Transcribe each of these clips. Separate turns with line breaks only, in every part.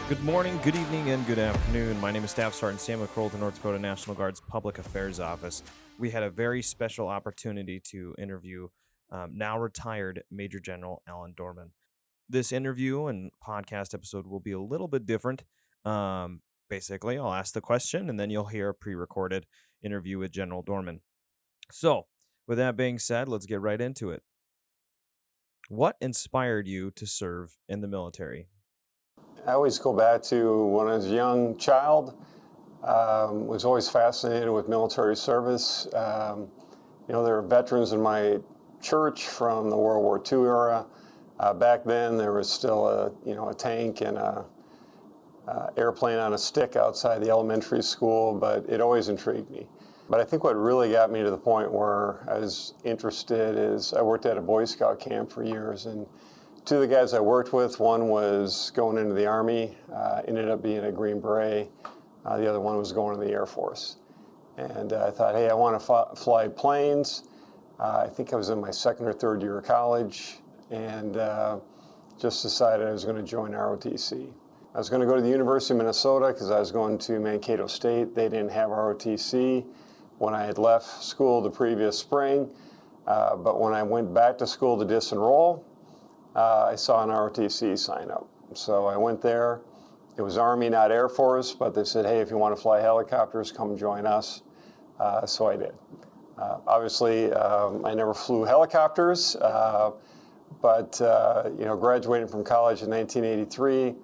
Good morning, good evening, and good afternoon. My name is Staff Sergeant Sam McCroll, the North Dakota National Guard's Public Affairs Office. We had a very special opportunity to interview now retired Major General Alan Dohrmann. This interview and podcast episode will be a little bit different. Basically, I'll ask the question, and then you'll hear a pre-recorded interview with General Dohrmann. So, with that being said, let's get right into it. What inspired you to serve in the military?
I always go back to when I was a young child. Was always fascinated with military service. There were veterans in my church from the World War II era. Back then, there was still a tank and a airplane on a stick outside the elementary school, but it always intrigued me. But I think what really got me to the point where I was interested is I worked at a Boy Scout camp for years, and two of the guys I worked with, one was going into the Army, ended up being a Green Beret. The other one was going to the Air Force. And I thought, hey, I want to fly planes. I think I was in my second or third year of college, and just decided I was going to join ROTC. I was going to go to the University of Minnesota because I was going to Mankato State. They didn't have ROTC when I had left school the previous spring. But when I went back to school to disenroll, I saw an ROTC sign up. So I went there. It was Army, not Air Force, but they said, hey, if you want to fly helicopters, come join us. So I did. Obviously, I never flew helicopters, but graduating from college in 1983,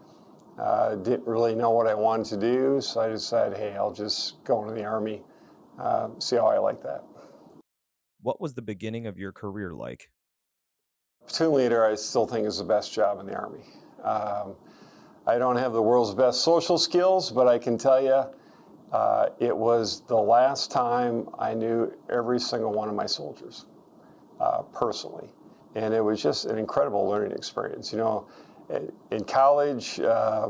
didn't really know what I wanted to do, so I decided, hey, I'll just go into the Army, see how I like that.
What was the beginning of your career like?
Platoon leader, I still think, is the best job in the Army. I don't have the world's best social skills, but I can tell you it was the last time I knew every single one of my soldiers personally. And it was just an incredible learning experience. In college, I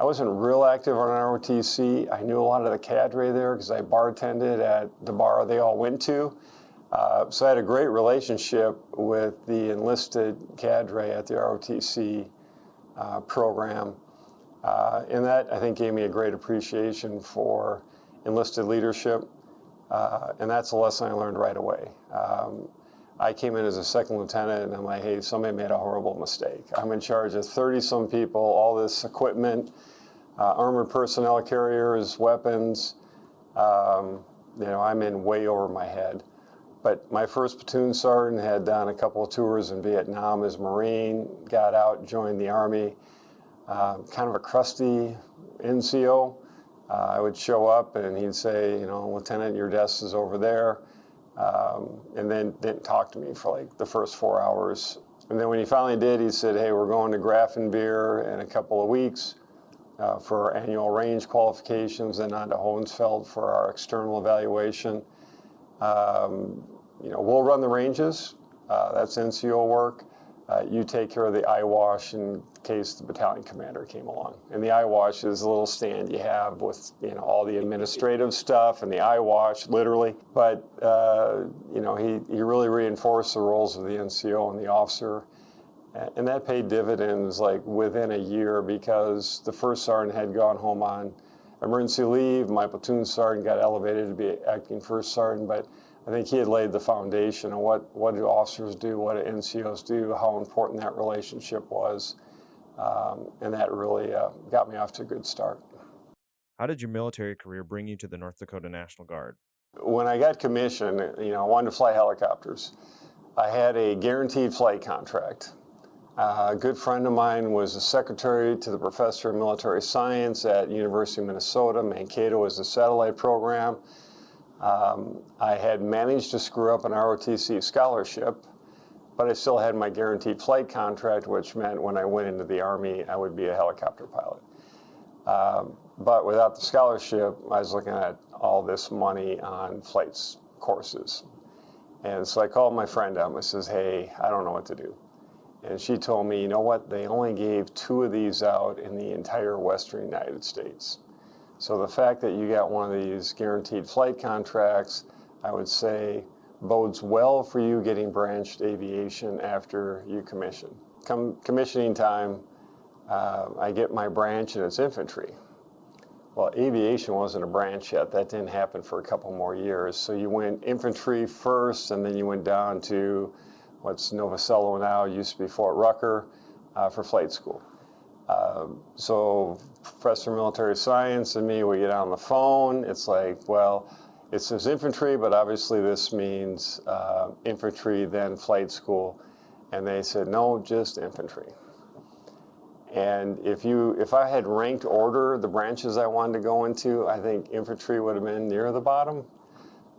wasn't real active on ROTC. I knew a lot of the cadre there because I bartended at the bar they all went to. So I had a great relationship with the enlisted cadre at the ROTC program. And that, I think, gave me a great appreciation for enlisted leadership. And that's a lesson I learned right away. I came in as a second lieutenant, and I'm like, hey, somebody made a horrible mistake. I'm in charge of 30-some people, all this equipment, armored personnel carriers, weapons. I'm in way over my head. But my first platoon sergeant had done a couple of tours in Vietnam as Marine, got out, joined the Army, kind of a crusty NCO. I would show up and he'd say, Lieutenant, your desk is over there. And then didn't talk to me for like the first 4 hours. And then when he finally did, he said, hey, we're going to Grafenbeer in a couple of weeks for our annual range qualifications and on to Hohensfeld for our external evaluation. We'll run the ranges. That's NCO work. You take care of the eye wash in case the battalion commander came along. And the eye wash is a little stand you have with all the administrative stuff and the eye wash, literally. But he really reinforced the roles of the NCO and the officer, and that paid dividends like within a year because the first sergeant had gone home on emergency leave. My platoon sergeant got elevated to be acting first sergeant, but I think he had laid the foundation of what do officers do, what do NCOs do, how important that relationship was, and that really got me off to a good start.
How did your military career bring you to the North Dakota National Guard?
When I got commissioned, I wanted to fly helicopters. I had a guaranteed flight contract. A good friend of mine was the secretary to the professor of military science at University of Minnesota. Mankato was the satellite program. I had managed to screw up an ROTC scholarship, but I still had my guaranteed flight contract, which meant when I went into the Army, I would be a helicopter pilot. But without the scholarship, I was looking at all this money on flights courses. And so I called my friend up and says, hey, I don't know what to do. And she told me, you know what, they only gave 2 of these out in the entire Western United States. So the fact that you got one of these guaranteed flight contracts, I would say, bodes well for you getting branched aviation after you commission. Come commissioning time, I get my branch and it's infantry. Well, aviation wasn't a branch yet. That didn't happen for a couple more years. So you went infantry first, and then you went down to what's Novacello now, used to be Fort Rucker, for flight school. So Professor of Military Science and me, we get on the phone. It's like, well, it says infantry, but obviously this means infantry, then flight school. And they said, no, just infantry. And if I had ranked order the branches I wanted to go into, I think infantry would have been near the bottom.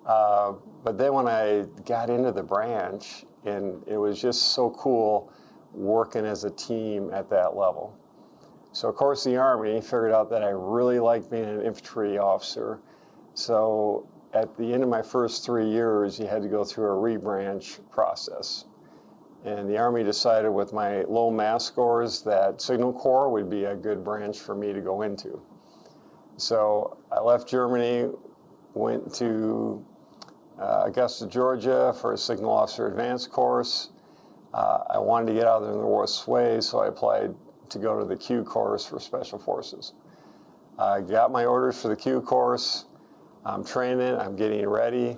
But then when I got into the branch, and it was just so cool working as a team at that level. So of course the Army figured out that I really liked being an infantry officer. So at the end of my first 3 years, you had to go through a rebranch process. And the Army decided with my low mass scores that Signal Corps would be a good branch for me to go into. So I left Germany, went to Augusta, Georgia for a Signal Officer Advanced course. I wanted to get out there in the worst way, so I applied to go to the Q course for Special Forces. I got my orders for the Q course. I'm training, I'm getting ready.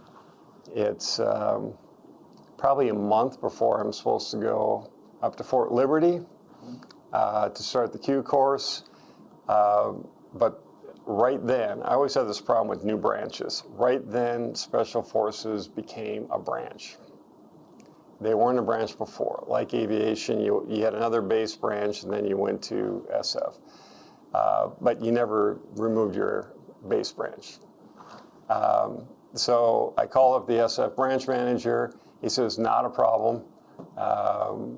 It's probably a month before I'm supposed to go up to Fort Liberty to start the Q course. But right then, I always had this problem with new branches. Right then, Special Forces became a branch. They weren't a branch before. Like aviation, you had another base branch, and then you went to SF. But you never removed your base branch. So I call up the SF branch manager. He says, not a problem.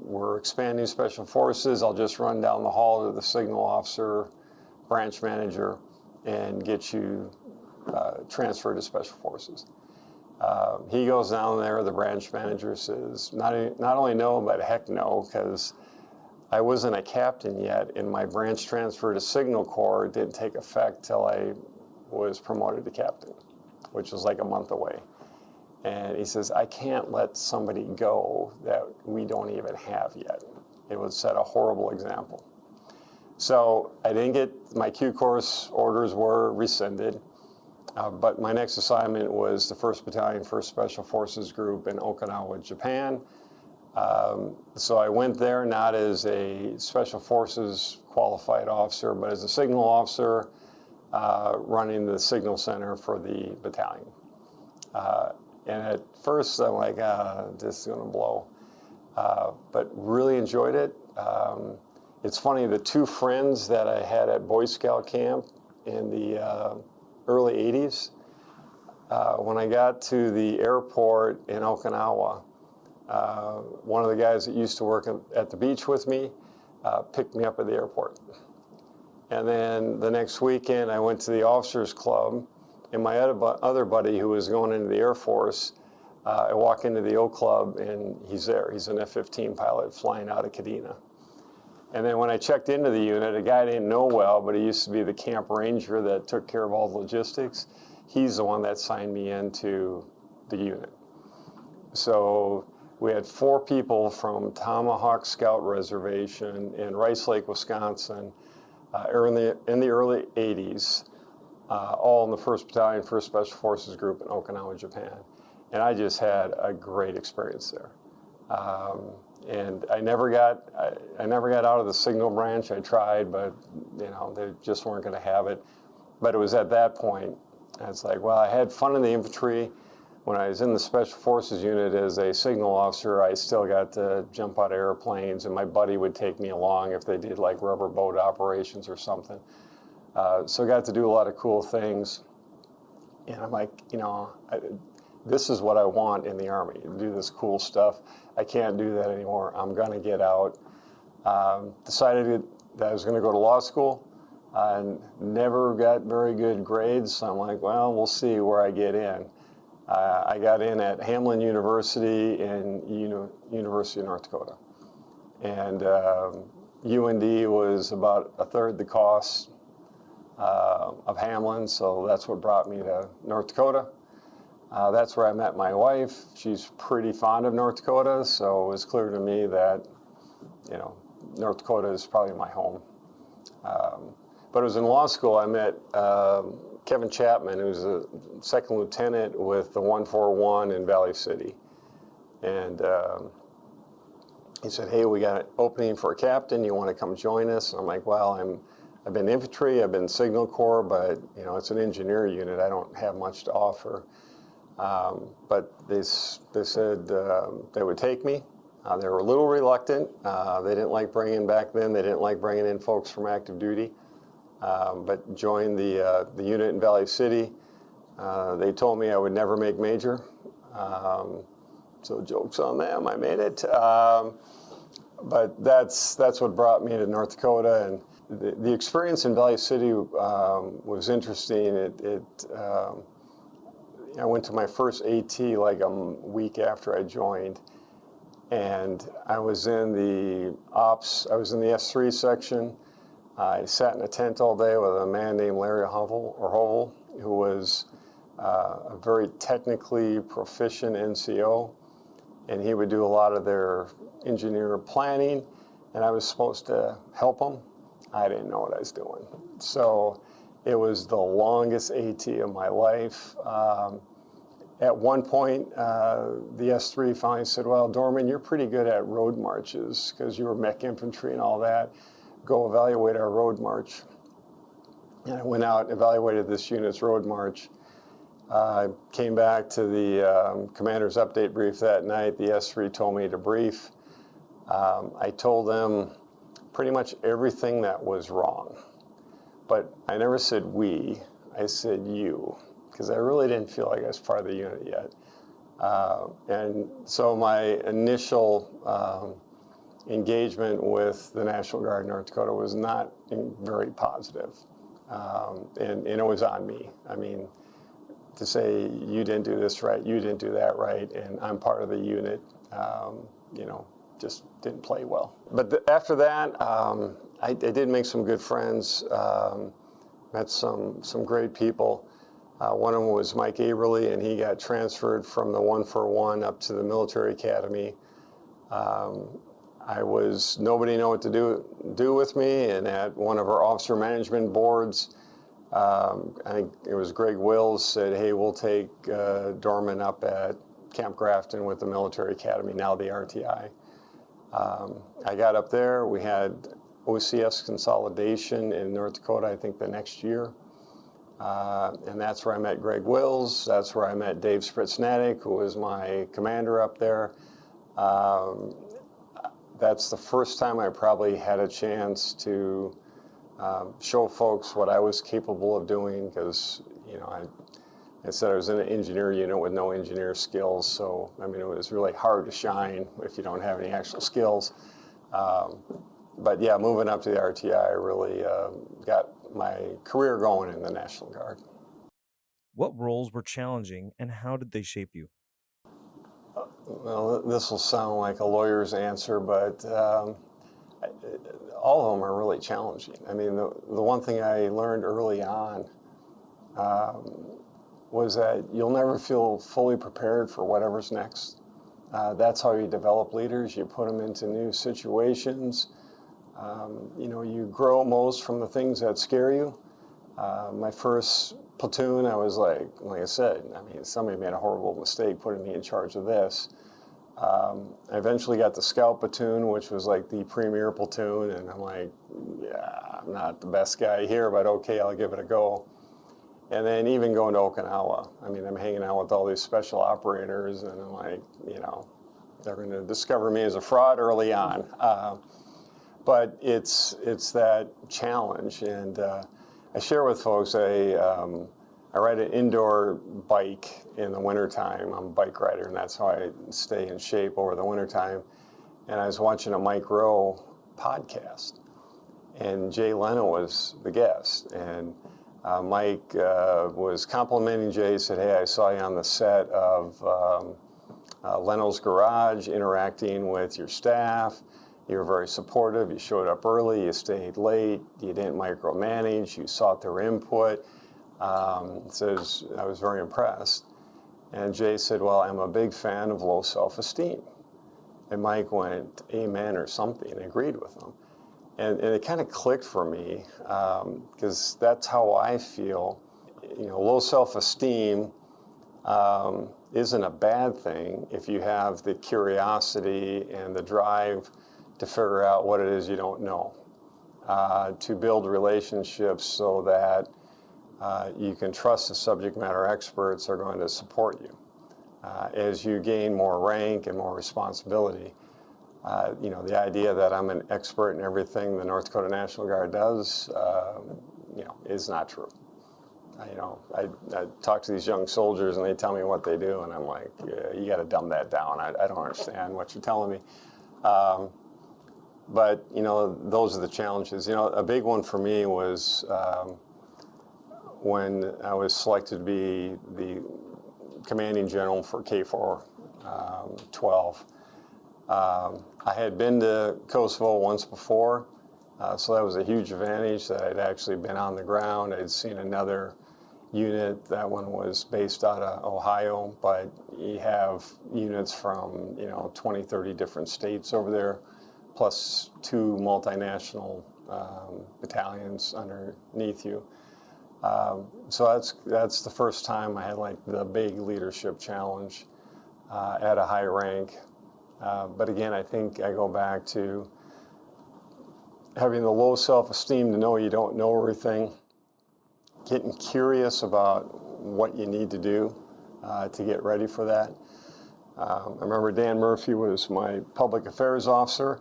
We're expanding Special Forces. I'll just run down the hall to the signal officer, branch manager, and get you transferred to Special Forces. He goes down there, the branch manager says, not only no, but heck no, because I wasn't a captain yet, and my branch transfer to Signal Corps didn't take effect till I was promoted to captain, which was like a month away. And he says, I can't let somebody go that we don't even have yet. It would set a horrible example. So I didn't get, my Q course orders were rescinded, but my next assignment was the 1st Battalion, 1st Special Forces Group in Okinawa, Japan. So I went there not as a Special Forces qualified officer, but as a signal officer running the signal center for the battalion. And at first I'm like, this is gonna blow. But really enjoyed it. It's funny, the 2 friends that I had at Boy Scout camp in the early 80s, when I got to the airport in Okinawa, one of the guys that used to work at the beach with me picked me up at the airport. And then the next weekend I went to the officers club, and my other buddy who was going into the Air Force, I walk into the O Club and he's there. He's an F-15 pilot flying out of Kadena. And then when I checked into the unit, a guy I didn't know well, but he used to be the camp ranger that took care of all the logistics. He's the one that signed me into the unit. So we had 4 people from Tomahawk Scout Reservation in Rice Lake, Wisconsin, in the early 80s, all in the 1st Battalion, 1st Special Forces Group in Okinawa, Japan. And I just had a great experience there. And I never got out of the signal branch. I tried, but you know, they just weren't going to have it. But it was at that point, it's like, well, I had fun in the infantry. When I was in the Special Forces unit as a signal officer, I still got to jump out of airplanes, and my buddy would take me along if they did like rubber boat operations or something. So I got to do a lot of cool things. And I'm like, you know, this is what I want in the Army, to do this cool stuff. I can't do that anymore. I'm going to get out. Decided that I was going to go to law school. And never got very good grades, so I'm like, well, we'll see where I get in. I got in at Hamlin University in University of North Dakota. And UND was about a third the cost of Hamlin, so that's what brought me to North Dakota. That's where I met my wife. She's pretty fond of North Dakota, so it was clear to me that, you know, North Dakota is probably my home. But it was in law school I met Kevin Chapman, who's a second lieutenant with the 141 in Valley City. And he said, hey, we got an opening for a captain. You want to come join us? And I'm like, well, I've been infantry, I've been Signal Corps, but it's an engineer unit. I don't have much to offer. But they said they would take me. They were a little reluctant. They didn't like bringing back then. They didn't like bringing in folks from active duty. But joined the unit in Valley City. They told me I would never make major. So joke's on them. I made it. But that's what brought me to North Dakota. And the experience in Valley City was interesting. I went to my first AT like a week after I joined. And I was in the ops, I was in the S3 section. I sat in a tent all day with a man named Larry Hovel, who was a very technically proficient NCO. And he would do a lot of their engineer planning, and I was supposed to help him. I didn't know what I was doing. So it was the longest AT of my life. At one point, the S3 finally said, well, Dohrmann, you're pretty good at road marches because you were mech infantry and all that. Go evaluate our road march. And I went out and evaluated this unit's road march. Came back to the commander's update brief that night. The S3 told me to brief. I told them pretty much everything that was wrong. But I never said we, I said you, because I really didn't feel like I was part of the unit yet. And so my initial engagement with the National Guard in North Dakota was not very positive. And it was on me. I mean, to say you didn't do this right, you didn't do that right, and I'm part of the unit, just didn't play well. But after that, I did make some good friends, met some great people. One of them was Mike Aberly, and he got transferred from the 141 up to the military academy. Nobody knew what to do with me, and at one of our officer management boards, I think it was Greg Wills said, hey, we'll take Dohrmann up at Camp Grafton with the military academy, now the RTI. I got up there. We had OCS consolidation in North Dakota, I think the next year. And that's where I met Greg Wills. That's where I met Dave Spritsnatic, who was my commander up there. That's the first time I probably had a chance to show folks what I was capable of doing, because I said I was in an engineer unit with no engineer skills, so I mean it was really hard to shine if you don't have any actual skills. But yeah, moving up to the RTI really got my career going in the National Guard.
What roles were challenging, and how did they shape you?
Well, this will sound like a lawyer's answer, but all of them are really challenging. I mean, the one thing I learned early on was that you'll never feel fully prepared for whatever's next. That's how you develop leaders. You put them into new situations. You grow most from the things that scare you. My first platoon, I was like I said, I mean, somebody made a horrible mistake putting me in charge of this. I eventually got the scout platoon, which was like the premier platoon, and I'm like, yeah, I'm not the best guy here, but okay, I'll give it a go. And then even going to Okinawa, I mean, I'm hanging out with all these special operators, and I'm like, they're going to discover me as a fraud early on. But it's that challenge, and I share with folks, I ride an indoor bike in the wintertime. I'm a bike rider, and that's how I stay in shape over the wintertime. And I was watching a Mike Rowe podcast, and Jay Leno was the guest. And Mike was complimenting Jay, said, hey, I saw you on the set of Leno's Garage, interacting with your staff. You were very supportive. You showed up early. You stayed late. You didn't micromanage. You sought their input. Says, I was very impressed. And Jay said, well, I'm a big fan of low self-esteem. And Mike went, amen or something, and agreed with him. and it kind of clicked for me, because that's how I feel. Low self-esteem isn't a bad thing if you have the curiosity and the drive to figure out what it is you don't know, to build relationships so that you can trust the subject matter experts are going to support you. As you gain more rank and more responsibility, the idea that I'm an expert in everything the North Dakota National Guard does, is not true. I talk to these young soldiers and they tell me what they do, and I'm like, yeah, you got to dumb that down. I don't understand what you're telling me. But those are the challenges. A big one for me was when I was selected to be the commanding general for K4 12. I had been to Kosovo once before, so that was a huge advantage that I'd actually been on the ground. I'd seen another unit. That one was based out of Ohio, but you have units from 20, 30 different states over there, plus 2 multinational battalions underneath you. So that's the first time I had like the big leadership challenge at a high rank. But again, I think I go back to having the low self-esteem to know you don't know everything, getting curious about what you need to do to get ready for that. I remember Dan Murphy was my public affairs officer,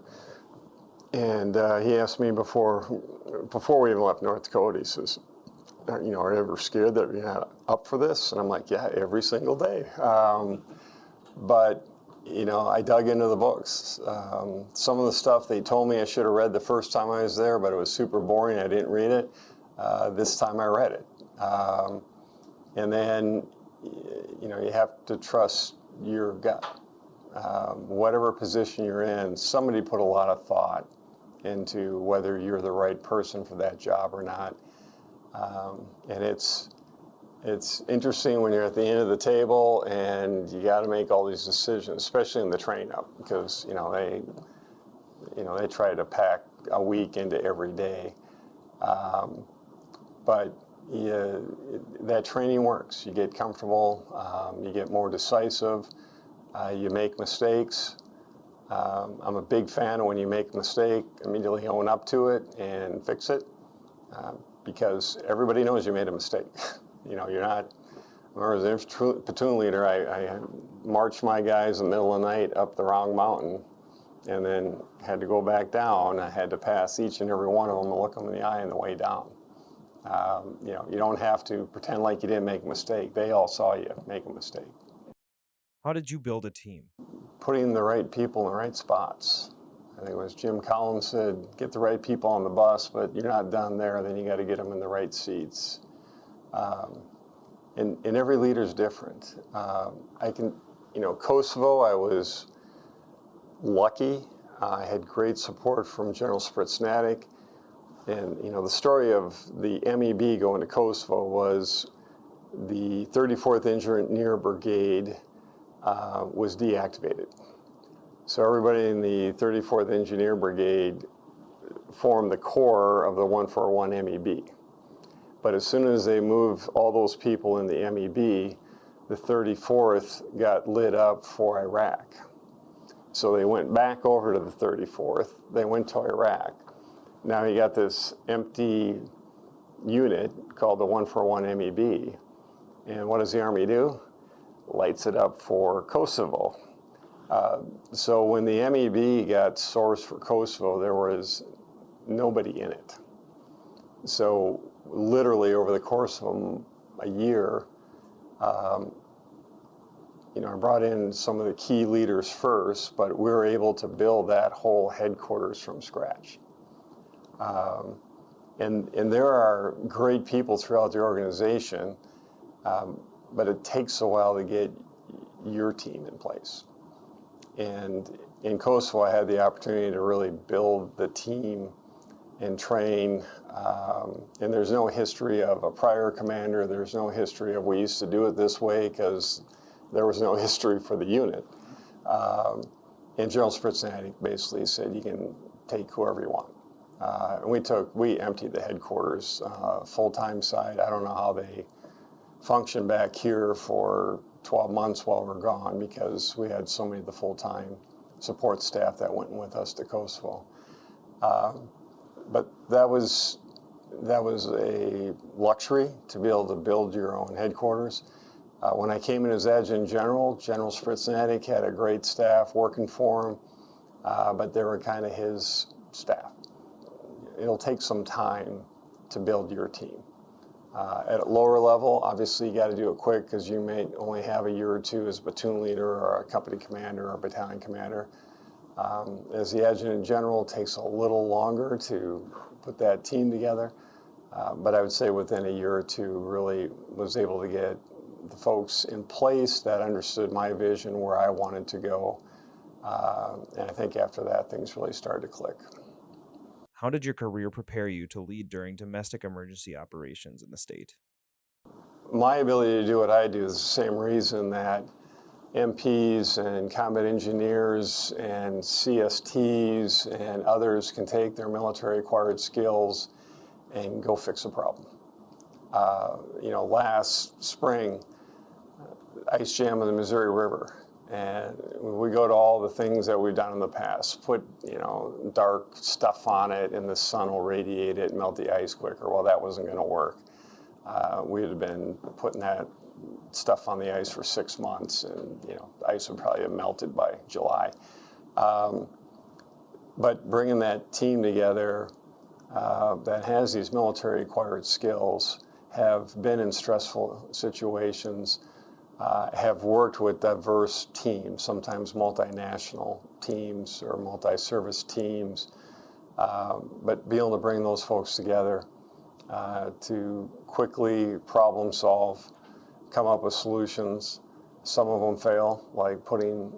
and he asked me before we even left North Dakota, he says, are you ever scared that you're not up for this? And I'm like, yeah, every single day. But I dug into the books. Some of the stuff they told me I should have read the first time I was there, but it was super boring. I didn't read it. This time I read it. And then, you have to trust your gut. Whatever position you're in, somebody put a lot of thought into whether you're the right person for that job or not. And it's interesting when you're at the end of the table and you got to make all these decisions, especially in the train up, because they try to pack a week into every day. But that training works. You get comfortable. You get more decisive. You make mistakes. I'm a big fan of when you make a mistake, immediately own up to it and fix it, because everybody knows you made a mistake. You're not. I remember as a platoon leader, I marched my guys in the middle of the night up the wrong mountain, and then had to go back down. I had to pass each and every one of them and look them in the eye on the way down. You don't have to pretend like you didn't make a mistake. They all saw you make a mistake.
How did you build a team?
Putting the right people in the right spots. I think it was Jim Collins said, get the right people on the bus, but you're not done there. Then you got to get them in the right seats. And every leader is different. Kosovo, I was lucky. I had great support from General Spritsnatic. And, the story of the MEB going to Kosovo was the 34th Engineer Brigade was deactivated. So everybody in the 34th Engineer Brigade formed the core of the 141 MEB. But as soon as they moved all those people in the MEB, the 34th got lit up for Iraq. So they went back over to the 34th. They went to Iraq. Now you got this empty unit called the 141 MEB. And what does the Army do? Lights it up for Kosovo. So when the MEB got sourced for Kosovo, there was nobody in it. So literally over the course of a year, I brought in some of the key leaders first, but we were able to build that whole headquarters from scratch. And there are great people throughout the organization, but it takes a while to get your team in place. And in Kosovo, I had the opportunity to really build the team and train. And there's no history of a prior commander. There's no history of we used to do it this way, because there was no history for the unit. And General Spritsnatic basically said, you can take whoever you want. We emptied the headquarters full-time side. I don't know how they functioned back here for 12 months while we're gone, because we had so many of the full-time support staff that went with us to Kosovo. But that was a luxury to be able to build your own headquarters. When I came in as adjutant general, General Spritznatic had a great staff working for him, but they were kind of his staff. It'll take some time to build your team. At a lower level, obviously you got to do it quick, because you may only have a year or two as a platoon leader or a company commander or a battalion commander. As the adjutant general, it takes a little longer to put that team together. But I would say within a year or two, really was able to get the folks in place that understood my vision, where I wanted to go. And I think after that, things really started to click.
How did your career prepare you to lead during domestic emergency operations in the state?
My ability to do what I do is the same reason that MPs and combat engineers and CSTs and others can take their military acquired skills and go fix a problem. Last spring, ice jam in the Missouri River, and we go to all the things that we've done in the past, put dark stuff on it and the sun will radiate it and melt the ice quicker. Well, that wasn't going to work. We had been putting that stuff on the ice for 6 months, and the ice would probably have melted by July. But bringing that team together that has these military acquired skills, have been in stressful situations, have worked with diverse teams, sometimes multinational teams or multi-service teams, but be able to bring those folks together to quickly problem solve, come up with solutions. Some of them fail, like putting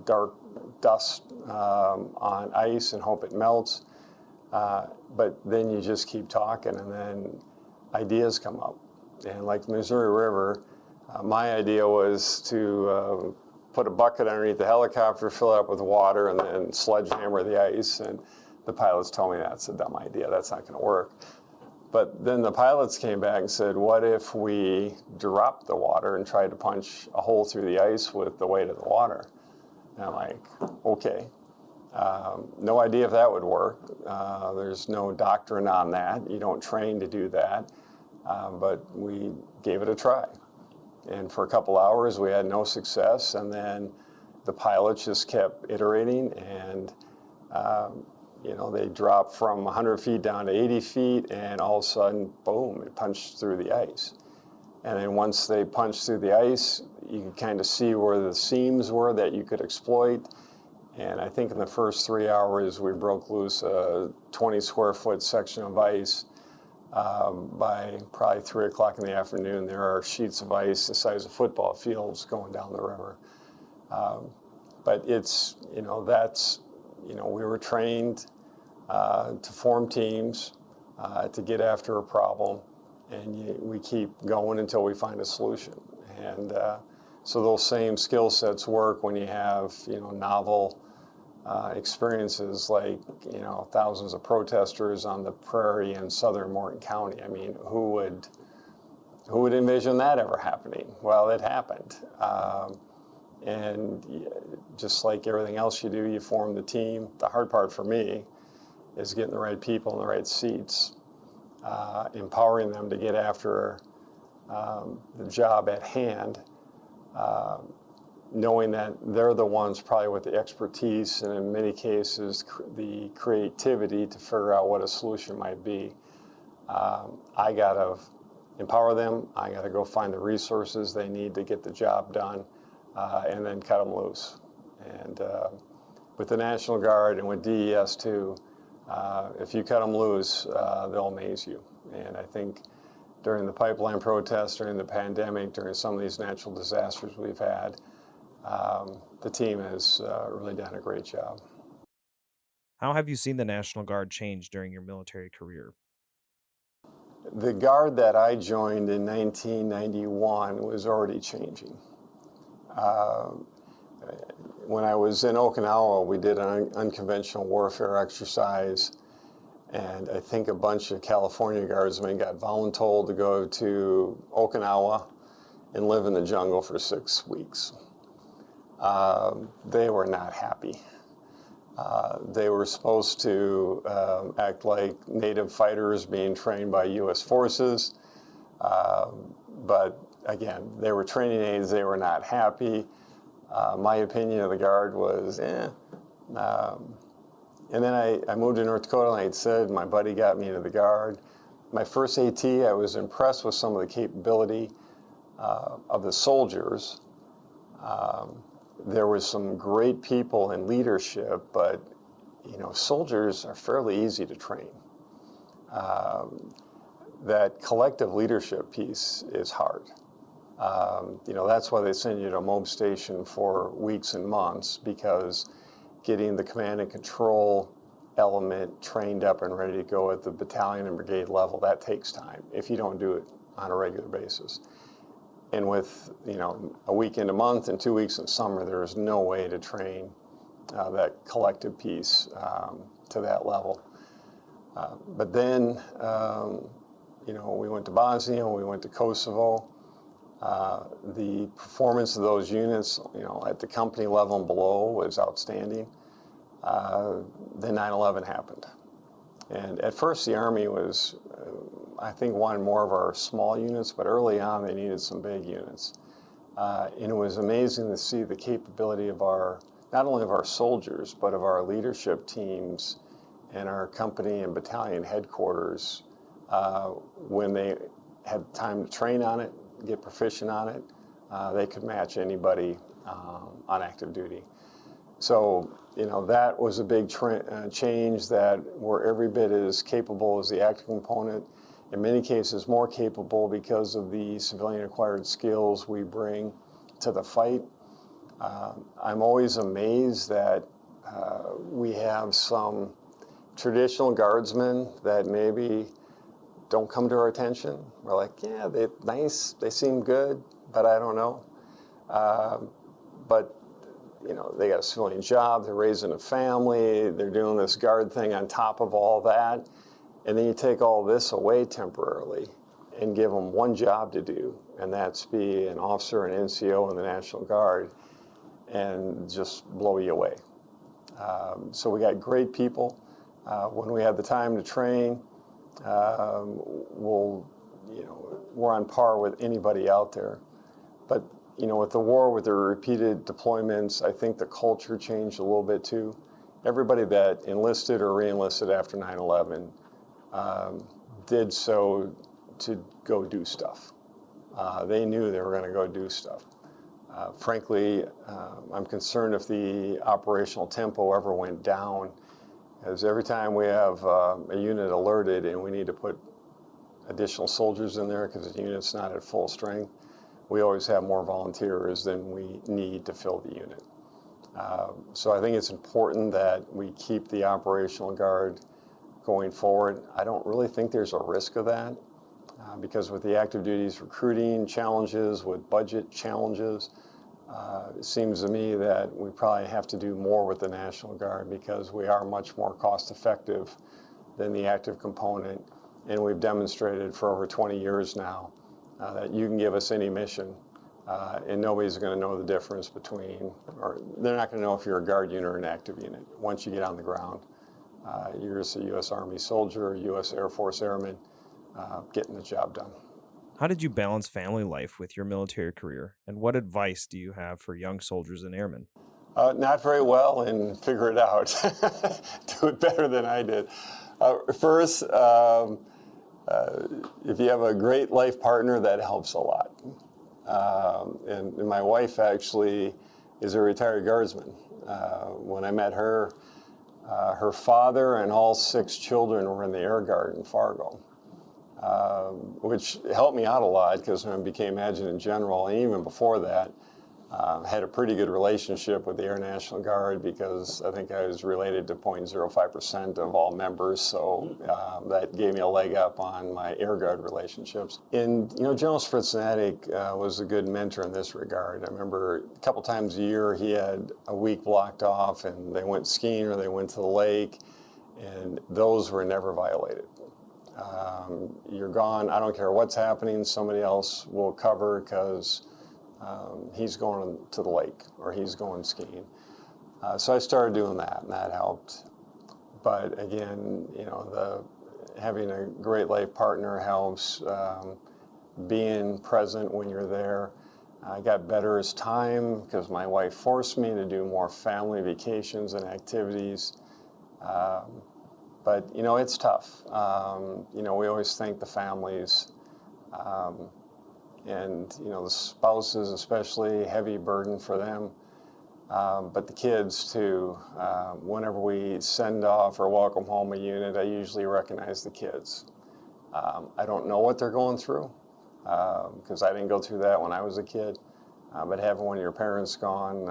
dark dust on ice and hope it melts. But then you just keep talking, and then ideas come up. And like the Missouri River, my idea was to put a bucket underneath the helicopter, fill it up with water, and then sledgehammer the ice. And the pilots told me that's a dumb idea. That's not going to work. But then the pilots came back and said, what if we dropped the water and tried to punch a hole through the ice with the weight of the water? And I'm like, okay. No idea if that would work. There's no doctrine on that. You don't train to do that. But we gave it a try. And for a couple hours, we had no success. And then the pilots just kept iterating, and they dropped from 100 feet down to 80 feet, and all of a sudden, boom, it punched through the ice. And then once they punched through the ice, you could kind of see where the seams were that you could exploit. And I think in the first 3 hours, we broke loose a 20 square foot section of ice. By probably 3 o'clock in the afternoon, there are sheets of ice the size of football fields going down the river. But it's, we were trained to form teams, to get after a problem, and we keep going until we find a solution. And so those same skill sets work when you have, novel experiences like, thousands of protesters on the prairie in southern Morton County. I mean, who would envision that ever happening? Well, it happened. And just like everything else you do, you form the team. The hard part for me is getting the right people in the right seats, empowering them to get after the job at hand, knowing that they're the ones probably with the expertise and in many cases the creativity to figure out what a solution might be. I got to empower them. I got to go find the resources they need to get the job done, and then cut them loose. And with the National Guard and with DES too, if you cut them loose, they'll amaze you. And I think during the pipeline protests, during the pandemic, during some of these natural disasters we've had, the team has really done a great job.
How have you seen the National Guard change during your military career?
The Guard that I joined in 1991 was already changing. When I was in Okinawa, we did an unconventional warfare exercise, And I think a bunch of California Guardsmen got voluntold to go to Okinawa and live in the jungle for 6 weeks. They were not happy. They were supposed to act like native fighters being trained by U.S. forces, but again, they were training aides. They were not happy. My opinion of the Guard was, and then I moved to North Dakota, and I had said my buddy got me into the Guard. My first AT, I was impressed with some of the capability of the soldiers. There was some great people in leadership, but soldiers are fairly easy to train. That collective leadership piece is hard. That's why they send you to a MOB station for weeks and months, because getting the command and control element trained up and ready to go at the battalion and brigade level, that takes time if you don't do it on a regular basis. And with a week in a month and 2 weeks in summer, there is no way to train that collective piece to that level. But then, we went to Bosnia, we went to Kosovo. The performance of those units, at the company level and below, was outstanding. Then 9/11 happened. And at first the Army was, I think, wanted more of our small units, but early on they needed some big units. And it was amazing to see the capability of not only of our soldiers, but of our leadership teams and our company and battalion headquarters. When they had time to train on it, get proficient on it, they could match anybody on active duty. So, that was a big change, that we're every bit as capable as the active component, in many cases more capable because of the civilian acquired skills we bring to the fight. I'm always amazed that we have some traditional guardsmen that maybe don't come to our attention. We're like, yeah, they're nice, they seem good, but I don't know. But they got a civilian job, they're raising a family, they're doing this Guard thing on top of all that, and then you take all this away temporarily and give them one job to do, and that's be an officer, an NCO in the National Guard, and just blow you away. So we got great people. When we have the time to train, we're on par with anybody out there. But with the war, with the repeated deployments, I think the culture changed a little bit too. Everybody that enlisted or re-enlisted after 9/11 did so to go do stuff. They knew they were going to go do stuff. Frankly, I'm concerned if the operational tempo ever went down, as every time we have a unit alerted and we need to put additional soldiers in there because the unit's not at full strength, we always have more volunteers than we need to fill the unit. So I think it's important that we keep the operational Guard going forward. I don't really think there's a risk of that, because with the active duties recruiting challenges, with budget challenges, it seems to me that we probably have to do more with the National Guard, because we are much more cost effective than the active component. And we've demonstrated for over 20 years now that you can give us any mission, and nobody's going to know the difference between, or they're not going to know if you're a Guard unit or an active unit. Once you get on the ground, you're just a U.S. Army soldier, U.S. Air Force airman, getting the job done.
How did you balance family life with your military career, and what advice do you have for young soldiers and airmen?
Not very well, and figure it out. Do it better than I did. First, if you have a great life partner, that helps a lot. And my wife actually is a retired Guardsman. When I met her, her father and all 6 children were in the Air Guard in Fargo, which helped me out a lot, because when I became adjutant general, and even before that, had a pretty good relationship with the Air National Guard, because I think I was related to 0.05% of all members, so that gave me a leg up on my Air Guard relationships. And General Spritznatic was a good mentor in this regard. I remember a couple times a year he had a week blocked off, and they went skiing or they went to the lake, and those were never violated. You're gone, I don't care what's happening, somebody else will cover because he's going to the lake or he's going skiing. So I started doing that, and that helped. But again, you know, having a great life partner helps. Being present when you're there. I got better as time because my wife forced me to do more family vacations and activities. But you know, it's tough. You know, we always thank the families, and you know, the spouses especially, heavy burden for them. But the kids too. Whenever we send off or welcome home a unit, I usually recognize the kids. I don't know what they're going through because I didn't go through that when I was a kid. But having one of your parents gone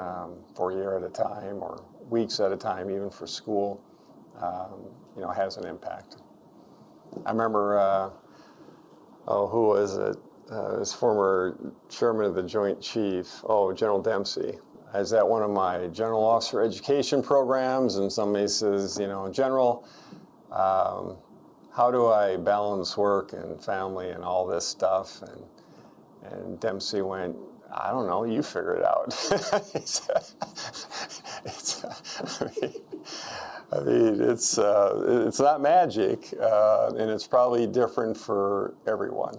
for a year at a time or weeks at a time, even for school, you know, has an impact. I remember, who was it? His former chairman of the Joint Chief, General Dempsey. I was at one of my general officer education programs, and somebody says, you know, General, how do I balance work and family and all this stuff? And Dempsey went, I don't know, you figure it out. It's not magic, and it's probably different for everyone.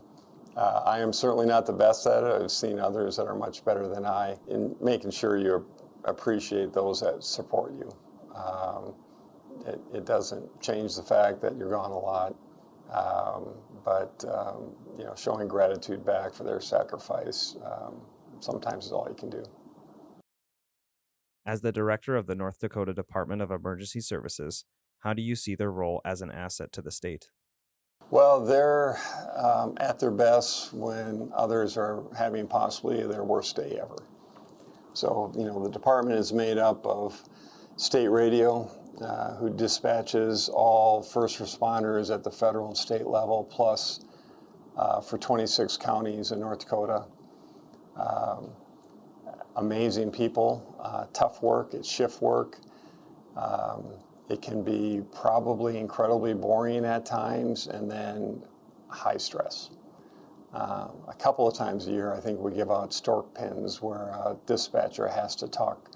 I am certainly not the best at it. I've seen others that are much better than I in making sure you appreciate those that support you. It doesn't change the fact that you're gone a lot, but you know, showing gratitude back for their sacrifice sometimes is all you can do.
As the director of the North Dakota Department of Emergency Services, how do you see their role as an asset to the state?
Well, they're at their best when others are having possibly their worst day ever. So, you know, the department is made up of state radio, who dispatches all first responders at the federal and state level, plus for 26 counties in North Dakota. Amazing people, tough work, it's shift work. It can be probably incredibly boring at times, and then high stress. A couple of times a year, I think we give out stork pins where a dispatcher has to talk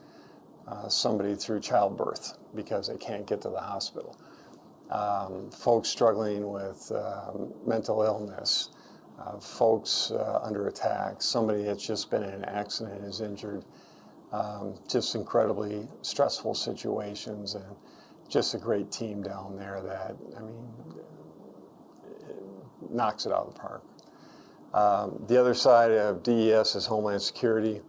somebody through childbirth because they can't get to the hospital. Folks struggling with mental illness, folks under attack, somebody that's just been in an accident is injured, just incredibly stressful situations, and just a great team down there that, I mean, knocks it out of the park. The other side of DES is Homeland Security.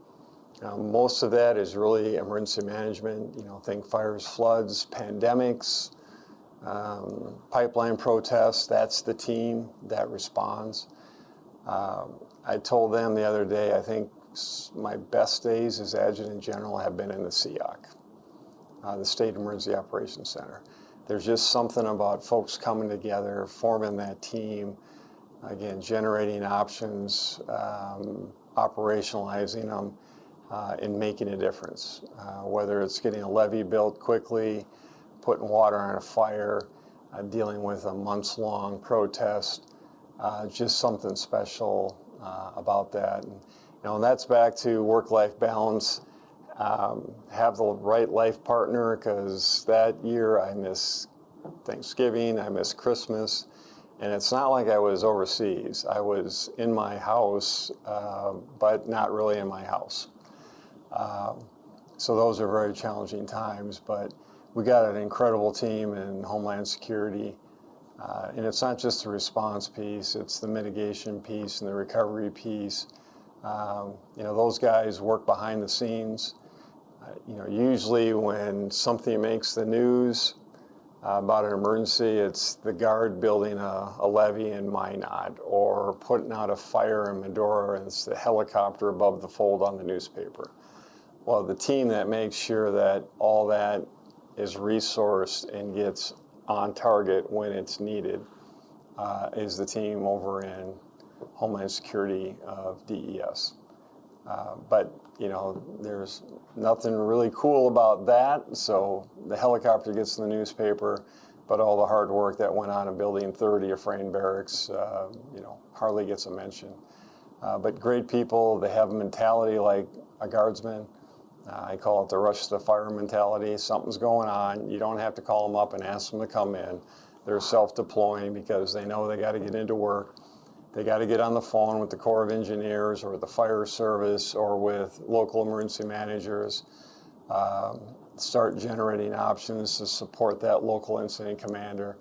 Most of that is really emergency management, you know, think fires, floods, pandemics, pipeline protests. That's the team that responds. I told them the other day, I think my best days as adjutant general have been in the SEOC, the State Emergency Operations Center. There's just something about folks coming together, forming that team, again, generating options, operationalizing them, and making a difference. Whether it's getting a levee built quickly, putting water on a fire, dealing with a months-long protest, just something special about that. And, you know, and that's back to work-life balance. Have the right life partner, because that year I miss Thanksgiving, I miss Christmas, and it's not like I was overseas. I was in my house, but not really in my house. So those are very challenging times, but we got an incredible team in Homeland Security. And it's not just the response piece, it's the mitigation piece and the recovery piece. You know, those guys work behind the scenes. You know, usually when something makes the news about an emergency, it's the guard building a levee in Minot, or putting out a fire in Medora, and it's the helicopter above the fold on the newspaper. Well, the team that makes sure that all that is resourced and gets on target when it's needed is the team over in Homeland Security of DES. But, you know, there's nothing really cool about that, so the helicopter gets in the newspaper, but all the hard work that went on in building 30 of Frame Barracks, hardly gets a mention. But great people, they have a mentality like a guardsman. I call it the rush to the fire mentality. Something's going on. You don't have to call them up and ask them to come in. They're self-deploying because they know they got to get into work. They got to get on the phone with the Corps of Engineers or the fire service or with local emergency managers, start generating options to support that local incident commander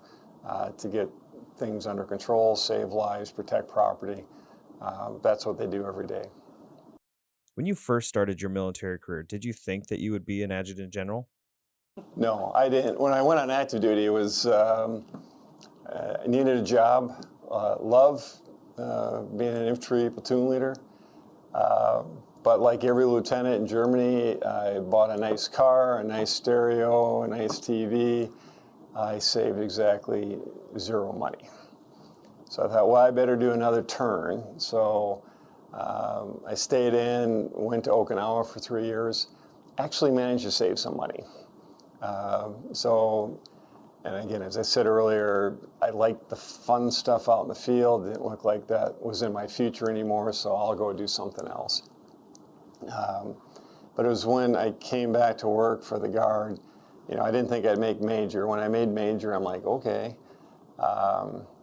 to get things under control, save lives, protect property. That's what they do every day.
When you first started your military career, did you think that you would be an adjutant general?
No, I didn't. When I went on active duty, it was I needed a job. Love being an infantry platoon leader. But like every lieutenant in Germany, I bought a nice car, a nice stereo, a nice TV. I saved exactly zero money. So I thought, well, I better do another turn. So I stayed in, went to Okinawa for 3 years, actually managed to save some money. And again, as I said earlier, I liked the fun stuff out in the field. It didn't look like that was in my future anymore, so I'll go do something else. But it was when I came back to work for the Guard, I didn't think I'd make major. When I made major, I'm like, okay.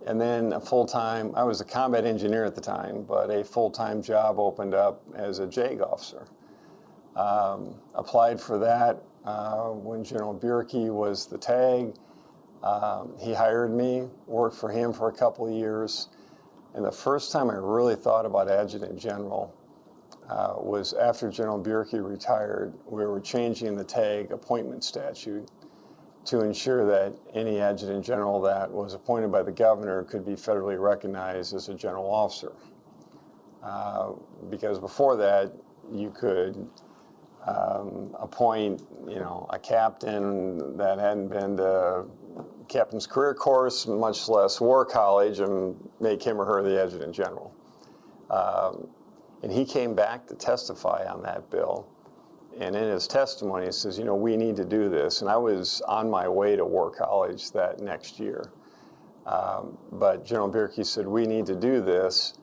And then a full-time, I was a combat engineer at the time, but a full-time job opened up as a JAG officer. Applied for that when General Bierke was the TAG. He hired me, worked for him for a couple of years. And the first time I really thought about adjutant general was after General Bierke retired. We were changing the TAG appointment statute to ensure that any adjutant general that was appointed by the governor could be federally recognized as a general officer. Because before that, you could appoint, a captain that hadn't been to captain's career course, much less war college, and make him or her the adjutant general. And he came back to testify on that bill. And in his testimony, he says, we need to do this. And I was on my way to war college that next year. But General Bierke said, we need to do this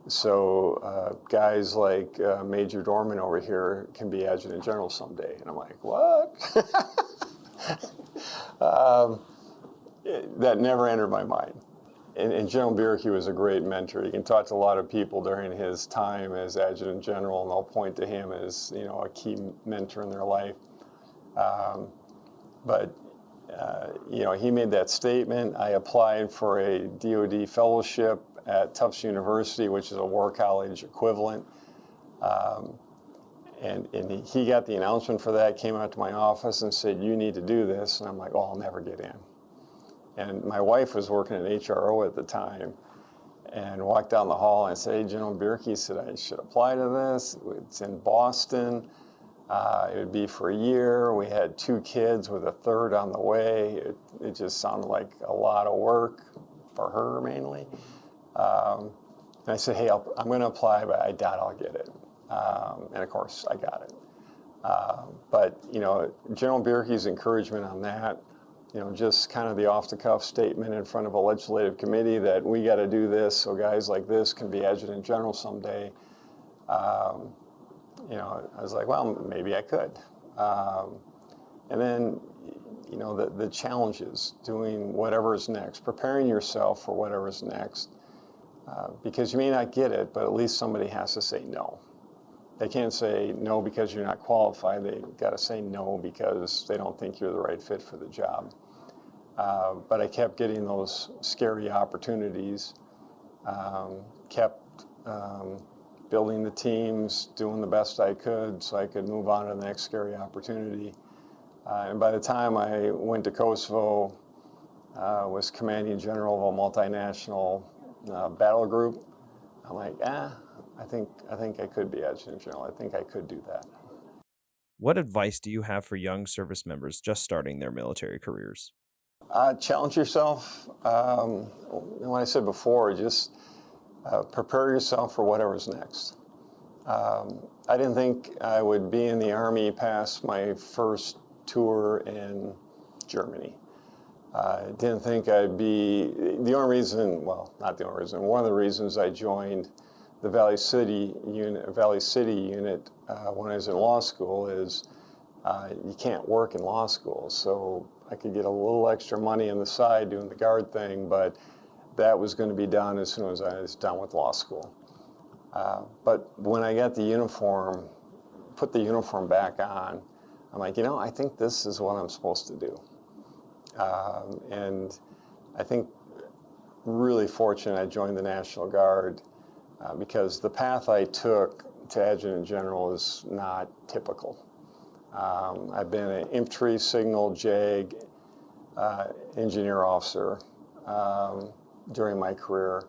so guys like Major Dohrmann over here can be adjutant general someday. And I'm like, what? That never entered my mind. And General Bierke was a great mentor. You can talk to a lot of people during his time as adjutant general, and they'll point to him as a key mentor in their life. He made that statement. I applied for a DoD fellowship at Tufts University, which is a war college equivalent. And he got the announcement for that, came out to my office and said, you need to do this. And I'm like, oh, I'll never get in. And my wife was working at HRO at the time and walked down the hall and said, hey, General Bierke said I should apply to this. It's in Boston. It would be for a year. We had 2 kids with a third on the way. It just sounded like a lot of work for her mainly. And I said, hey, I'm going to apply, but I doubt I'll get it. And of course, I got it. But General Bierke's encouragement on that, just kind of the off-the-cuff statement in front of a legislative committee that we got to do this so guys like this can be adjutant general someday. I was like, well, maybe I could. And then, the challenges, doing whatever's next, preparing yourself for whatever's next, because you may not get it, but at least somebody has to say no. They can't say no because you're not qualified. They got to say no because they don't think you're the right fit for the job. But I kept getting those scary opportunities, kept building the teams, doing the best I could so I could move on to the next scary opportunity. And by the time I went to Kosovo, was commanding general of a multinational battle group, I'm like, I think I could be adjutant general. I think I could do that.
What advice do you have for young service members just starting their military careers?
Challenge yourself. When I said before, just prepare yourself for whatever's next. I didn't think I would be in the Army past my first tour in Germany. I didn't think I'd be, the only reason, well, not the only reason, one of the reasons I joined the Valley City unit when I was in law school is you can't work in law school. So I could get a little extra money on the side doing the guard thing, but that was going to be done as soon as I was done with law school. But when I got the uniform, put the uniform back on, I'm like, I think this is what I'm supposed to do. And I think really fortunate I joined the National Guard because the path I took to adjutant general is not typical. I've been an infantry, signal, JAG, engineer officer during my career.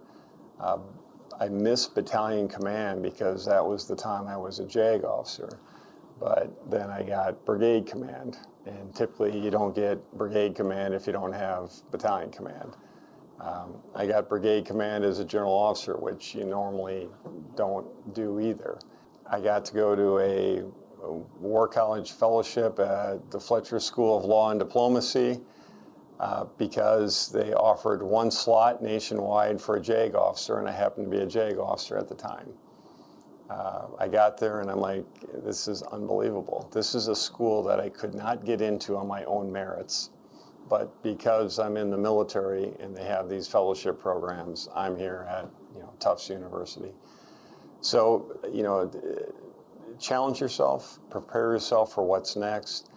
I missed battalion command because that was the time I was a JAG officer. But then I got brigade command, and typically you don't get brigade command if you don't have battalion command. I got brigade command as a general officer, which you normally don't do either. I got to go to a War College fellowship at the Fletcher School of Law and Diplomacy because they offered one slot nationwide for a JAG officer, and I happened to be a JAG officer at the time. I got there and I'm like, this is unbelievable. This is a school that I could not get into on my own merits, but because I'm in the military and they have these fellowship programs, I'm here at Tufts University. So, challenge yourself, prepare yourself for what's next.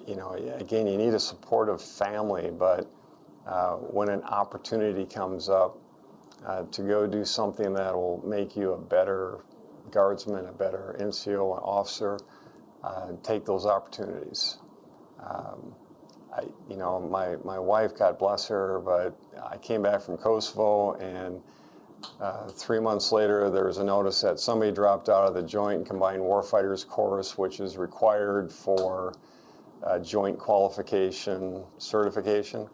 Again, you need a supportive family, but when an opportunity comes up to go do something that will make you a better guardsman, a better NCO, an officer, take those opportunities. My wife, God bless her, but I came back from Kosovo, and 3 months later, there was a notice that somebody dropped out of the Joint and Combined Warfighters course, which is required for joint qualification certification.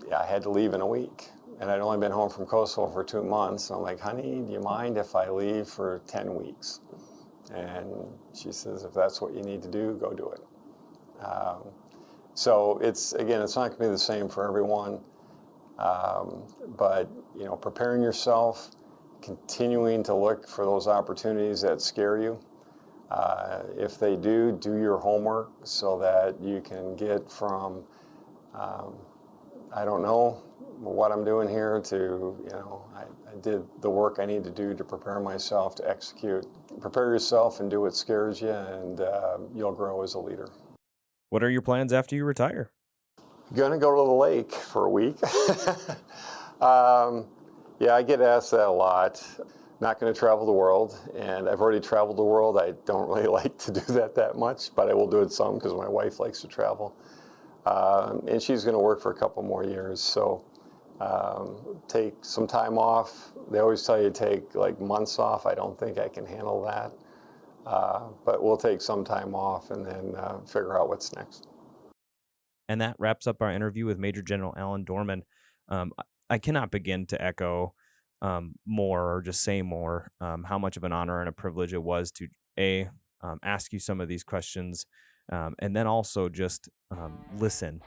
I had to leave in a week, and I'd only been home from Kosovo for 2 months. So I'm like, honey, do you mind if I leave for 10 weeks? And she says, if that's what you need to do, go do it. So it's not going to be the same for everyone. But preparing yourself, continuing to look for those opportunities that scare you. If they do your homework so that you can get from, I don't know what I'm doing here to, I did the work I need to do to prepare myself to execute. Prepare yourself and do what scares you, and you'll grow as a leader.
What are your plans after you retire?
Gonna go to the lake for a week. Yeah, I get asked that a lot. Not going to travel the world, and I've already traveled the world. I don't really like to do that much, but I will do it some because my wife likes to travel. And she's going to work for a couple more years, so take some time off. They always tell you to take like months off. I don't think I can handle that, but we'll take some time off and then figure out what's next.
And that wraps up our interview with Major General Alan Dohrmann. I cannot begin to echo more or just say more how much of an honor and a privilege it was to ask you some of these questions and then also just listen.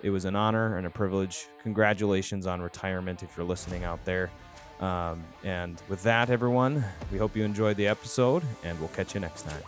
It was an honor and a privilege. Congratulations on retirement if you're listening out there. And with that, everyone, we hope you enjoyed the episode, and we'll catch you next time.